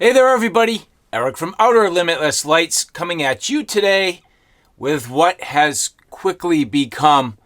Hey there everybody, Eric from Outer Limitless Lights coming at you today with what has quickly become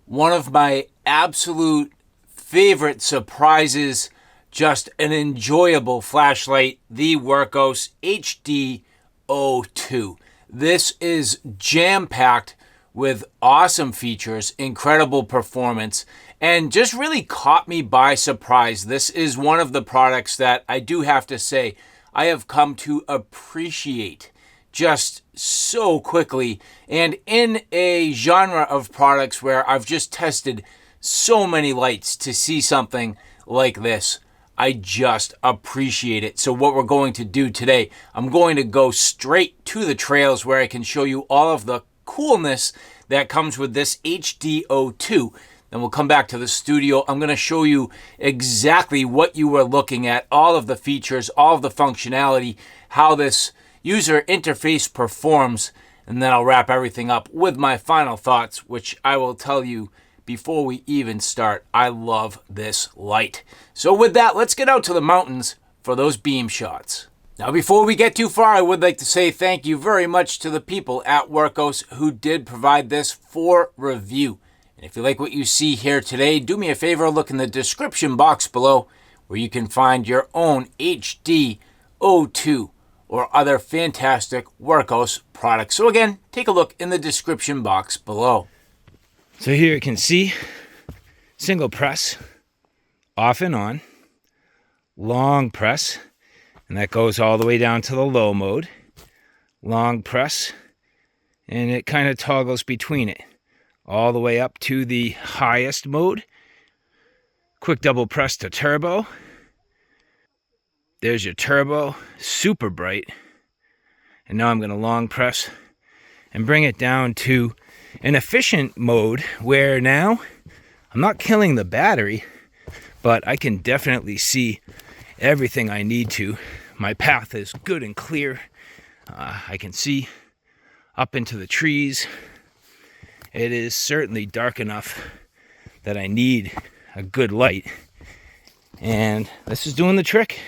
one of my absolute favorite surprises, just an enjoyable flashlight, the Wurkkos HD02. This is jam-packed with awesome features, incredible performance, and just really caught me by surprise. This is one of the products that I do have to say I have come to appreciate just so quickly, and in a genre of products where I've just tested so many lights to see something like this, I just appreciate it. So what we're going to do today, I'm going to go straight to the trails where I can show you all of the coolness that comes with this HD02. Then we'll come back to the studio. I'm going to show you exactly what you were looking at, all of the features, all of the functionality, how this user interface performs, and then I'll wrap everything up with my final thoughts, which I will tell you before we even start. I love this light. So with that, let's get out to the mountains for those beam shots. Now, before we get too far, I would like to say thank you very much to the people at Wurkkos who did provide this for review. And if you like what you see here today, do me a favor, look in the description box below where you can find your own HD02 or other fantastic Wurkkos products. So again, take a look in the description box below. So here you can see single press, off and on, long press, and that goes all the way down to the low mode, long press, and it kind of toggles between it, all the way up to the highest mode, quick double press to turbo. There's your turbo, super bright, and now I'm going to long press and bring it down to an efficient mode where now I'm not killing the battery, but I can definitely see everything I need to. My path is good and clear. I can see up into the trees. It is certainly dark enough that I need a good light, and this is doing the trick.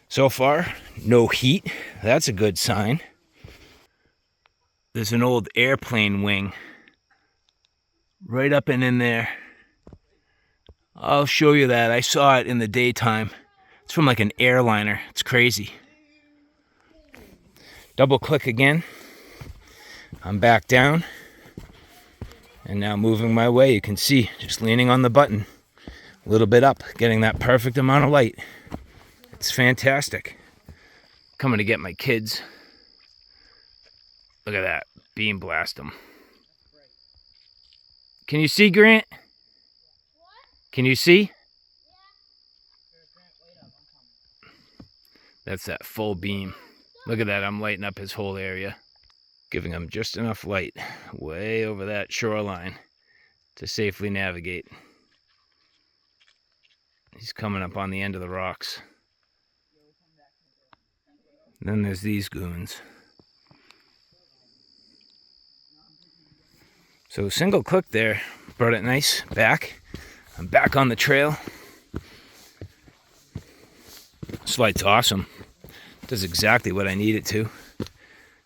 So far, no heat. That's a good sign. There's an old airplane wing right up and in there. I'll show you that. I saw it in the daytime. It's from like an airliner. It's crazy. Double click again. I'm back down. And now moving my way, you can see, just leaning on the button, a little bit up, getting that perfect amount of light. It's fantastic. Coming to get my kids. Look at that, beam blast them. Can you see, Grant? Can you see? That's that full beam. Look at that, I'm lighting up his whole area. Giving him just enough light way over that shoreline to safely navigate. He's coming up on the end of the rocks. Then there's these goons. So single click there, brought it nice back. I'm back on the trail. This light's awesome. Does exactly what I need it to.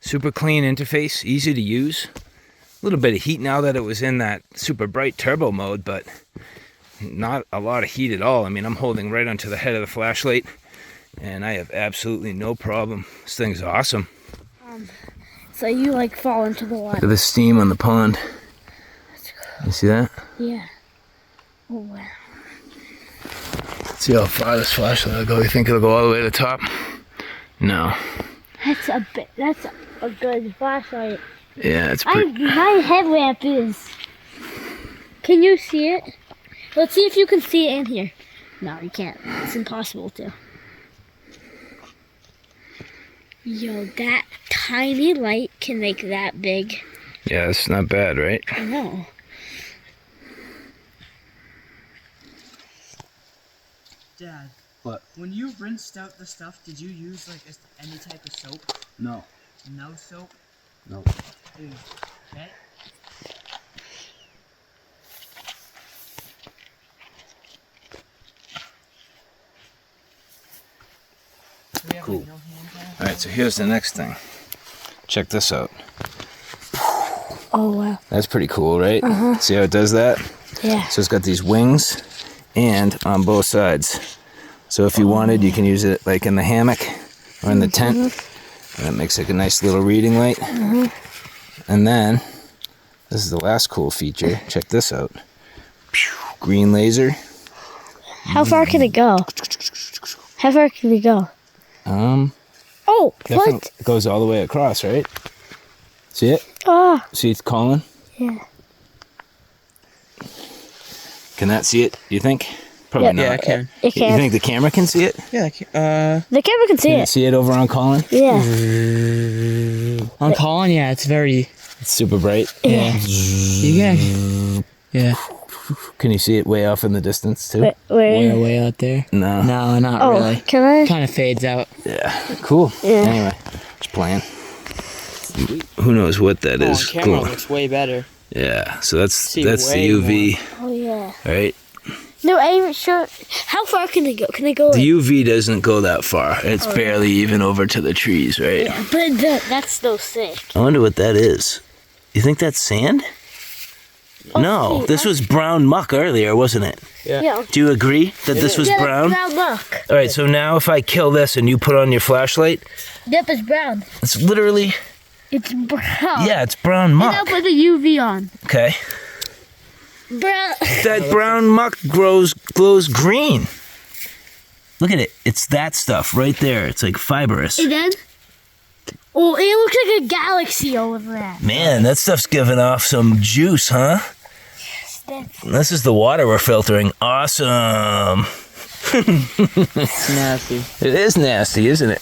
Super clean interface, easy to use. A little bit of heat now that it was in that super bright turbo mode, but not a lot of heat at all. I mean, I'm holding right onto the head of the flashlight, and I have absolutely no problem. This thing's awesome. So you like fall into the water. Look at the steam on the pond. You see that? Yeah. Oh wow. See how far this flashlight will go. You think it'll go all the way to the top? No. That's a good flashlight. Yeah, it's pretty. My headlamp is. Can you see it? Let's see if you can see it in here. No, you can't. It's impossible to. Yo, that tiny light can make that big. Yeah, it's not bad, right? I know. Dad. What? When you rinsed out the stuff, did you use like any type of soap? No. No soap? No. Okay. Cool. All right, so here's the next thing. Check this out. Oh, wow. That's pretty cool, right? See how it does that? Yeah. So it's got these wings and on both sides. So if you wanted, you can use it like in the hammock or in the tent. And it makes like a nice little reading light. And then, this is the last cool feature. Check this out. Green laser. How far can it go? How far can it go? Oh, what? It goes all the way across, right? See it? Oh, See it's calling? yeah. Can that see it, do you think? Probably not. Yeah, I can. It You can. think the camera can see it? Yeah, I can. The camera can see Can you it. see it over on Colin? Yeah. On Colin, yeah, it's very. It's super bright. Yeah. You can. Yeah. Can you see it way off in the distance too? Where? Way out there. No. No, not Oh, really. can I? Kind of fades out. Yeah. Cool. Yeah. Anyway, just playing. Who knows what that Oh, on is? camera Cool. looks way better. Yeah. So that's See the way UV, Oh, yeah. right? No, I ain't sure. How far can it go? Can it go? The UV doesn't go that far. It's barely even over to the trees, right? Yeah, but that's still sick. I wonder what that is. You think that's sand? No, see, this was brown muck earlier, wasn't it? Yeah. Do you agree that this was Yeah, brown? that's brown muck. All right, so now if I kill this and you put on your flashlight, Yep, it's brown. it's literally, It's brown. yeah, it's brown And muck. I'll put the UV on. Okay. Brown. That brown muck glows green. Look at it. It's that stuff right there. It's like fibrous. And then? Oh, it looks like a galaxy over there. Man, that stuff's giving off some juice, huh? This is the water we're filtering. Awesome. It's nasty. It is nasty, isn't it?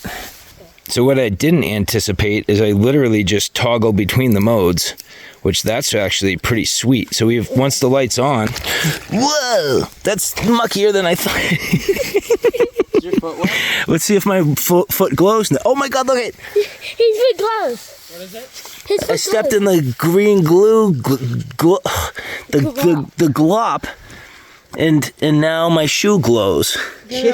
So what I didn't anticipate is I literally just toggle between the modes, which that's actually pretty sweet. So we've once the light's on, whoa, that's muckier than I thought. Is your foot wet? Let's see if my foot glows now. Oh my God, look at it. His foot glows. What is it? His foot I stepped in the green glue, the glop, and now my shoe glows. So you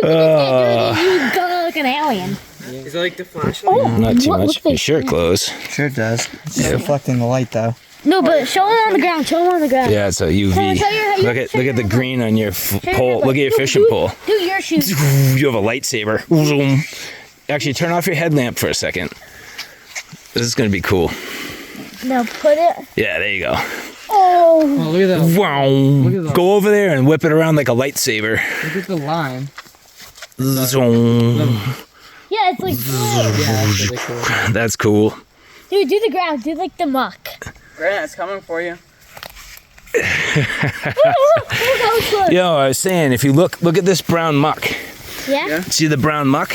can you go like an alien. Is it like the flashlight? Oh, Not too what much. looks like Your shirt glows. Sure does. It's reflecting the light though. No, but show him on the ground. Show him on the ground. Yeah, it's a UV. Show your- Look at the green on your Show pole. Look at your fishing pole. Do your shoes. You have a lightsaber. Actually, turn off your headlamp for a second. This is gonna be cool. Now put it. Yeah, there you go. Oh. Oh, look at that. Wow. at that. Go over there and whip it around like a lightsaber. Look at the line. Zoom. Yeah, it's like blue. Yeah, that's really cool. That's cool. Dude, do the ground. Do like the muck. Grant, it's coming for you. Oh, that was good. Yo, I was saying, if you look at this brown muck. Yeah? See the brown muck?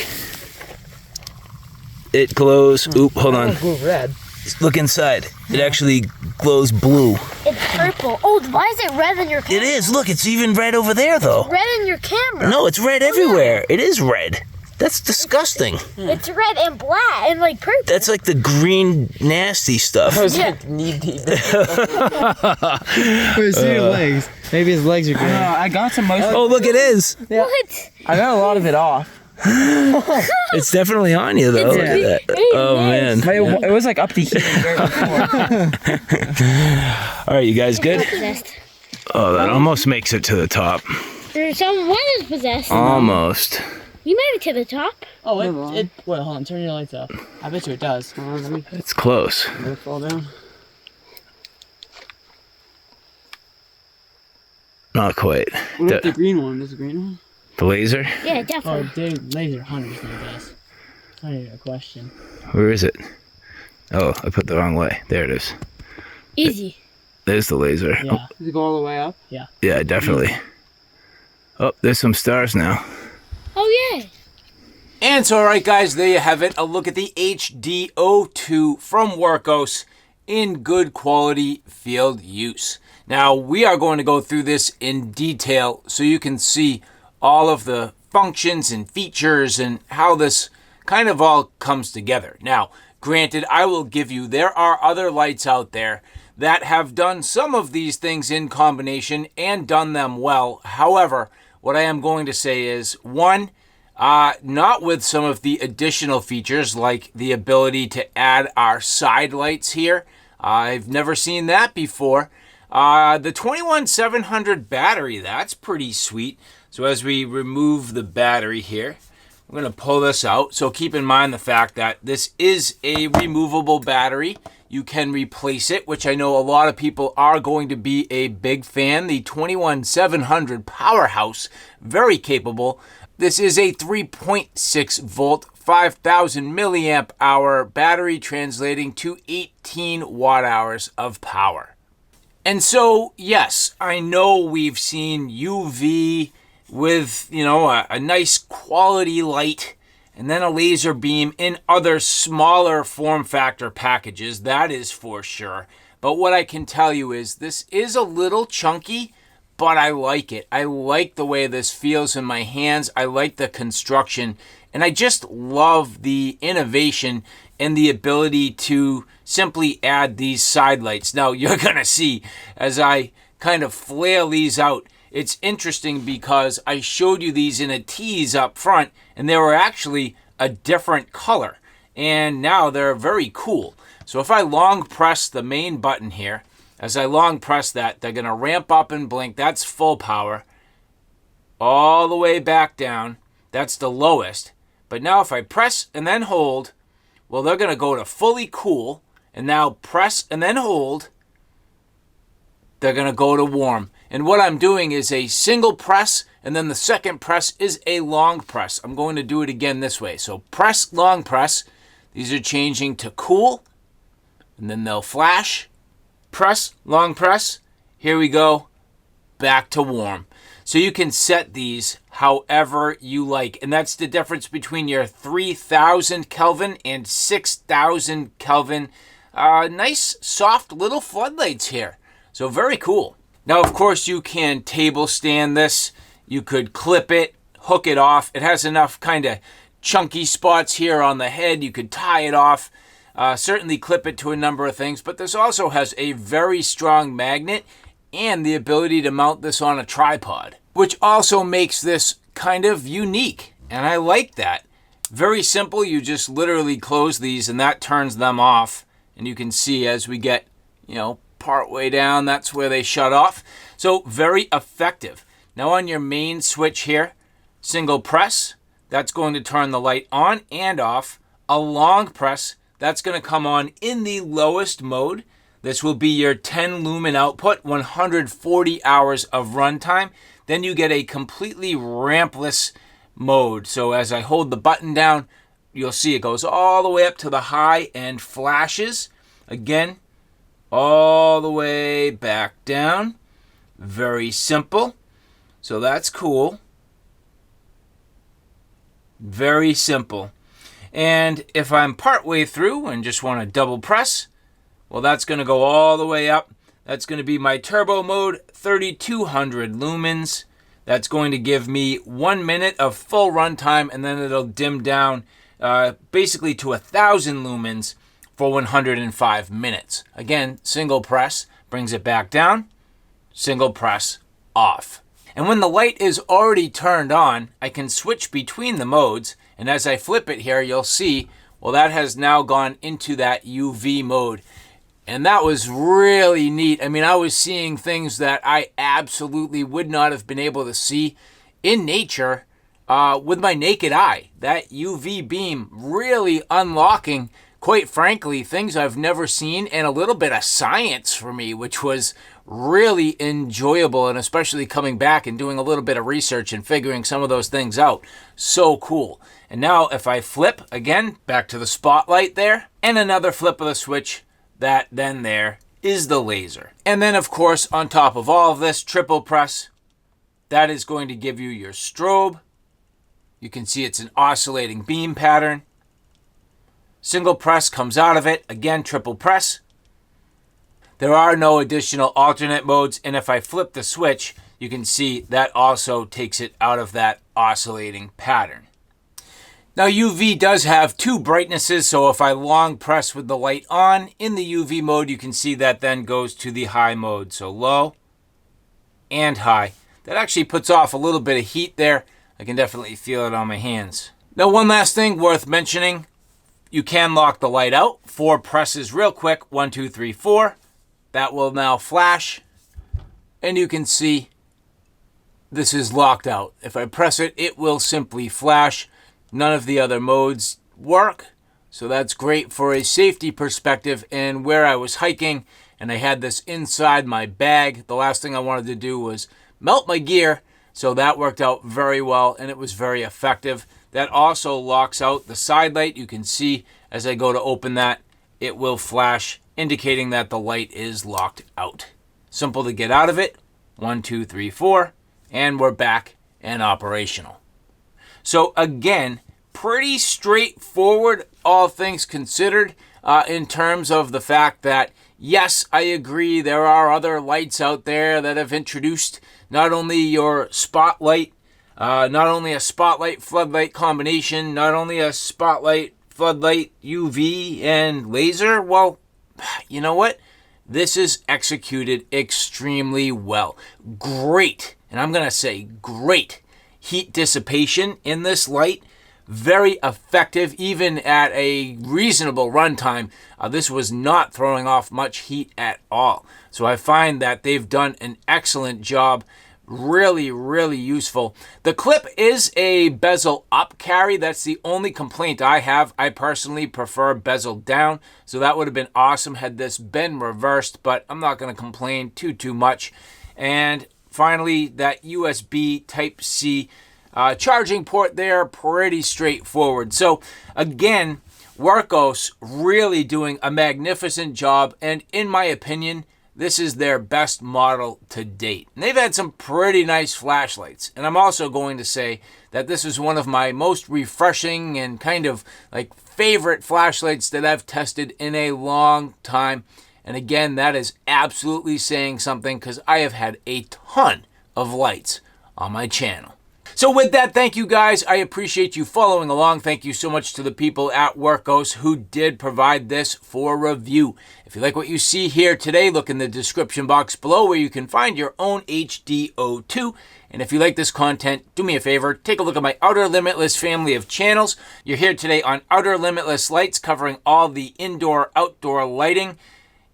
It glows. Oop, hold on. Blue red. Look inside. It actually glows blue. It's purple. Oh, why is it red in your camera? It is. Look, it's even red over there, though. Red in your camera. No, it's red everywhere. It is red. That's disgusting. It's red and black and like purple. That's like the green, nasty stuff. I was Yeah. like knee deep. Wait, see your legs. Maybe his legs are green. I got some moisture. Oh, look, it is. What? I got a lot of it off. It's definitely on you, though. Look at that. Oh, man. But it was like up to here before. All right, you guys good? Possessed. Oh, that almost makes it to the top. There's someone is possessed. Almost. You made it to the top. Oh, wait, hold on, turn your lights up. I bet you it does. Hold on, let me It's close. fall down. Not quite. What about the The, green one? There's a green one? the laser? Yeah, Oh, definitely. dude, laser 100% does. It's not even a question. Where is it? Oh, I put the wrong way. There it is. Easy. There's the laser. Yeah. Oh, Does it go all the way up? Yeah. yeah, definitely. Oh, there's some stars now. Oh, yeah. And so, all right, guys, there you have it. A look at the HD02 from Wurkkos in good quality field use. Now, we are going to go through this in detail so you can see all of the functions and features and how this kind of all comes together. Now, granted, I will give you, there are other lights out there that have done some of these things in combination and done them well. However, what I am going to say is, one, not with some of the additional features like the ability to add our side lights here. I've never seen that before. The 21700 battery, that's pretty sweet. So as we remove the battery here, we're going to pull this out. So keep in mind the fact that this is a removable battery. You can replace it, which I know a lot of people are going to be a big fan. The 21700 powerhouse, very capable. This is a 3.6 volt, 5000 milliamp hour battery, translating to 18 watt hours of power. And so, yes, I know we've seen UV with, a nice quality light and then a laser beam in other smaller form factor packages, that is for sure. But what I can tell you is this is a little chunky, but I like it. I like the way this feels in my hands. I like the construction, and I just love the innovation and the ability to simply add these side lights. Now, you're going to see as I kind of flail these out, it's interesting because I showed you these in a tease up front, and they were actually a different color. And now they're very cool. So if I long press the main button here, as I long press that, they're going to ramp up and blink. That's full power. All the way back down. That's the lowest. But now if I press and then hold, well, they're going to go to fully cool. And now press and then hold, they're going to go to warm. And what I'm doing is a single press, and then the second press is a long press. I'm going to do it again this way. So press, long press. These are changing to cool, and then they'll flash. Press, long press. Here we go. Back to warm. So you can set these however you like. And that's the difference between your 3000 Kelvin and 6000 Kelvin. Nice, soft little floodlights here. So very cool. Now, of course, you can table stand this. You could clip it, hook it off. It has enough kind of chunky spots here on the head. You could tie it off. Certainly clip it to a number of things. But this also has a very strong magnet and the ability to mount this on a tripod, which also makes this kind of unique. And I like that. Very simple. You just literally close these and that turns them off. And you can see as we get, part way down, that's where they shut off. So very effective. Now on your main switch here, single press, that's going to turn the light on and off. A long press, that's going to come on in the lowest mode. This will be your 10 lumen output, 140 hours of runtime. Then you get a completely rampless mode. So as I hold the button down, you'll see it goes all the way up to the high and flashes. Again, all the way back down. Very simple. So that's cool. Very simple. And if I'm partway through and just want to double press, well, that's going to go all the way up. That's going to be my turbo mode, 3200 lumens. That's going to give me 1 minute of full runtime, and then it'll dim down basically to 1000 lumens for 105 minutes. Again, single press brings it back down, single press off. And when the light is already turned on, I can switch between the modes, and as I flip it here, you'll see, well, that has now gone into that UV mode. And that was really neat. I mean, I was seeing things that I absolutely would not have been able to see in nature with my naked eye. That UV beam really unlocking, quite frankly, things I've never seen, and a little bit of science for me, which was really enjoyable, and especially coming back and doing a little bit of research and figuring some of those things out. So cool. And now if I flip, again, back to the spotlight there, and another flip of the switch, that then there is the laser. And then, of course, on top of all of this, triple press, that is going to give you your strobe. You can see it's an oscillating beam pattern. Single press comes out of it. Again, triple press. There are no additional alternate modes, and if I flip the switch, you can see that also takes it out of that oscillating pattern. Now UV does have two brightnesses, so if I long press with the light on in the UV mode, you can see that then goes to the high mode. So low and high. that actually puts off a little bit of heat there. I can definitely feel it on my hands. Now, one last thing worth mentioning, you can lock the light out. 4 presses real quick, 1, 2, 3, 4. That will now flash, and you can see this is locked out. If I press it, it will simply flash. None of the other modes work, so that's great for a safety perspective. And where I was hiking and I had this inside my bag, the last thing I wanted to do was melt my gear, so that worked out very well and it was very effective. That also locks out the side light. You can see as I go to open that, it will flash, indicating that the light is locked out. Simple to get out of it. 1, 2, 3, 4, and we're back and operational. So again, pretty straightforward, all things considered, in terms of the fact that, yes, I agree, there are other lights out there that have introduced not only your spotlight, not only a spotlight floodlight combination, not only a spotlight floodlight UV and laser. Well, you know what? This is executed extremely well. Great, and I'm going to say great heat dissipation in this light. Very effective, even at a reasonable runtime. This was not throwing off much heat at all. So I find that they've done an excellent job. Really, really useful. The clip is a bezel up carry. That's the only complaint I have. I personally prefer bezel down. So that would have been awesome had this been reversed, but I'm not going to complain too much. And finally, that USB Type-C charging port there, pretty straightforward. So again, Wurkkos really doing a magnificent job, and in my opinion, this is their best model to date. And they've had some pretty nice flashlights, and I'm also going to say that this is one of my most refreshing and kind of like favorite flashlights that I've tested in a long time. And again, that is absolutely saying something, because I have had a ton of lights on my channel. So with that, thank you guys. I appreciate you following along. Thank you so much to the people at Wurkkos who did provide this for review. If you like what you see here today, look in the description box below where you can find your own HD02. And if you like this content, do me a favor, take a look at my Outer Limitless family of channels. You're here today on Outer Limitless Lights, covering all the indoor, outdoor lighting,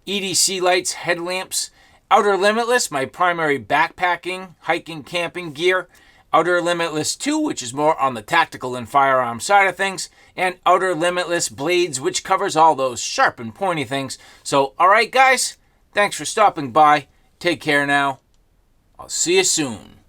EDC lights, headlamps. Outer Limitless, my primary backpacking, hiking, camping gear. Outer Limitless 2, which is more on the tactical and firearm side of things, and Outer Limitless Blades, which covers all those sharp and pointy things. So, alright guys, thanks for stopping by. Take care now. I'll see you soon.